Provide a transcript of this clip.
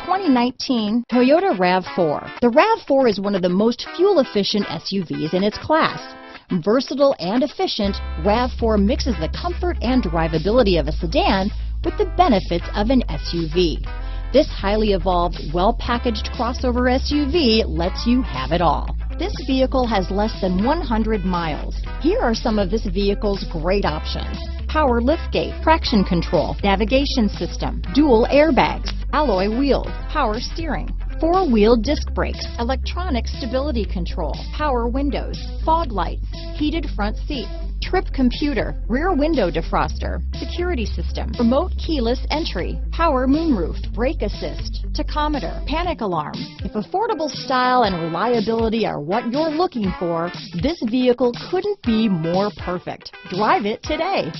2019 Toyota RAV4. The RAV4 is one of the most fuel-efficient SUVs in its class. Versatile and efficient, RAV4 mixes the comfort and drivability of a sedan with the benefits of an SUV. This highly evolved, well-packaged crossover SUV lets you have it all. This vehicle has less than 100 miles. Here are some of this vehicle's great options: power liftgate, traction control, navigation system, dual airbags, alloy wheels, power steering, four-wheel disc brakes, electronic stability control, power windows, fog lights, heated front seats, trip computer, rear window defroster, security system, remote keyless entry, power moonroof, brake assist, tachometer, panic alarm. If affordable style and reliability are what you're looking for, this vehicle couldn't be more perfect. Drive it today.